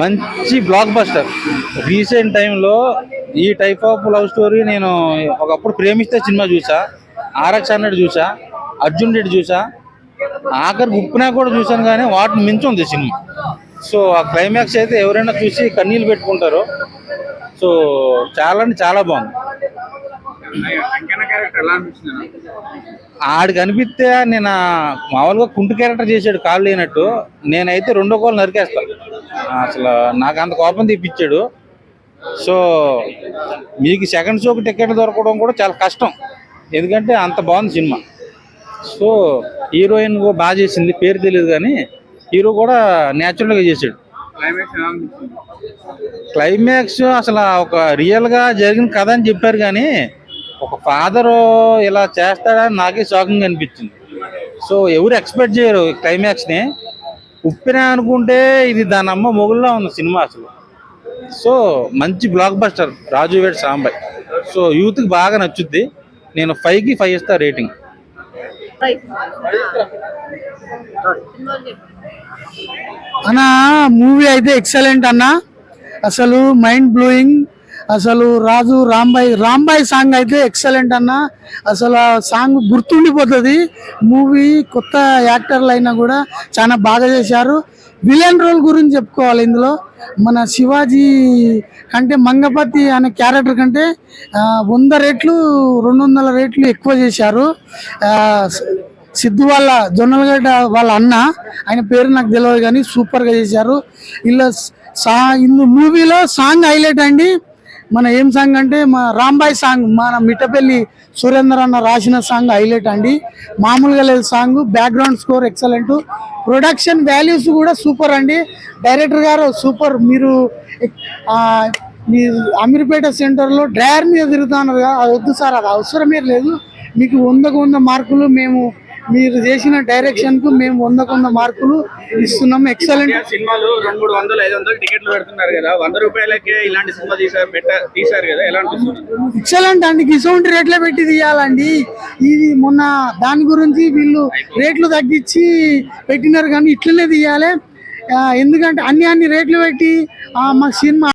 మంచి block buster. Recent టైంలో ఈ టైప్ ఆఫ్ లవ్ స్టోరీ నేను ఒకప్పుడు ప్రేమిస్తే సినిమా చూసా, ఆర్ఎక్స్ 100 చూసా, అర్జున్ రెడ్డి చూసా, ఆఖరి ఉప్పినా కూడా చూసాను, కానీ వాటిని మించి ఉంది సినిమా. సో ఆ క్లైమాక్స్ అయితే ఎవరైనా చూసి కన్నీళ్ళు పెట్టుకుంటారు. సో చాలా అంటే చాలా బాగుంది. ఆడికి అనిపిస్తే నేను మామూలుగా కుంటు క్యారెక్టర్ చేశాడు, కాళ్ళు లేనట్టు. నేనైతే 2 కోళ్ళు నరికేస్తాను. అసలు నాకు అంత కోపం తెప్పించాడు. సో మీకు సెకండ్ షోకి టికెట్ దొరకడం కూడా చాలా కష్టం, ఎందుకంటే అంత బాగుంది సినిమా. సో హీరోయిన్ కూడా బాగా చేసింది, పేరు తెలియదు కానీ హీరో కూడా న్యాచురల్గా చేశాడు. క్లైమాక్స్ అసలు ఒక రియల్గా జరిగిన కథ అని చెప్పారు, కానీ ఒక ఫాదరు ఇలా చేస్తాడని నాకే షాకింగ్ అనిపించింది. సో ఎవరు ఎక్స్పెక్ట్ చేయరు క్లైమాక్స్ని. ఉప్పిన అనుకుంటే ఇది దాని అమ్మ మొగుల్లో ఉంది సినిమా అసలు. సో మంచి బ్లాక్ బస్టర్ రాజు వెడ్స్ రాంబాయ్. సో యూత్కి బాగా నచ్చుద్ది. నేను 5కి 5 ఇస్తా రేటింగ్. అన్న మూవీ అయితే ఎక్సలెంట్ అన్న, అసలు మైండ్ బ్లోయింగ్. అసలు రాజు రాంబాయ్ సాంగ్ అయితే ఎక్సలెంట్ అన్న. అసలు ఆ సాంగ్ గుర్తుండిపోతుంది. మూవీ కొత్త యాక్టర్లు అయినా కూడా చాలా బాగా చేశారు. విలన్ రోల్ గురించి చెప్పుకోవాలి. ఇందులో మన శివాజీ కంటే మంగపతి అనే క్యారెక్టర్ కంటే 100 రెట్లు 200 రెట్లు ఎక్కువ చేశారు. సిద్ధు వాళ్ళ జొన్నలగడ్డ వాళ్ళ అన్న, ఆయన పేరు నాకు తెలియదు కానీ సూపర్గా చేశారు. ఇలా ఇందు మూవీలో సాంగ్ హైలైట్ అండి. మన ఏం సాంగ్ అంటే మా రాంబాయ్ సాంగ్, మన మిట్టపల్లి సురేందర్ అన్న రాసిన సాంగ్ హైలైట్ అండి. మామూలుగా లేదు song. Background score excellent, production values కూడా సూపర్ అండి. డైరెక్టర్ గారు సూపర్. మీరు అమీర్పేట సెంటర్లో డ్రైవర్ మీద తిరుగుతున్నారు కదా, అది వద్దు సార్, అది అవసరమే లేదు. మీకు 100కు 100 మార్కులు మేము, మీరు చేసిన డైరెక్షన్ కు మేము 100కు 100 మార్కులు ఇస్తున్నాం. ఎక్సలెంట్. సినిమాలు 200, 300, 500 టికెట్లు పెడుతున్నారు కదా, 100 రూపాయలకే ఇలాంటి సినిమా తీసారు కదా, ఎలా అనిపిస్తుంది? ఎక్సలెంట్ అండి. ఇటువంటి రేట్లే పెట్టి తీయాలండి. ఇది మొన్న దాని గురించి వీళ్ళు రేట్లు తగ్గించి పెట్టినారు, కానీ ఇట్లనే తీయాలి. ఎందుకంటే అన్ని రేట్లు పెట్టి మాకు సినిమా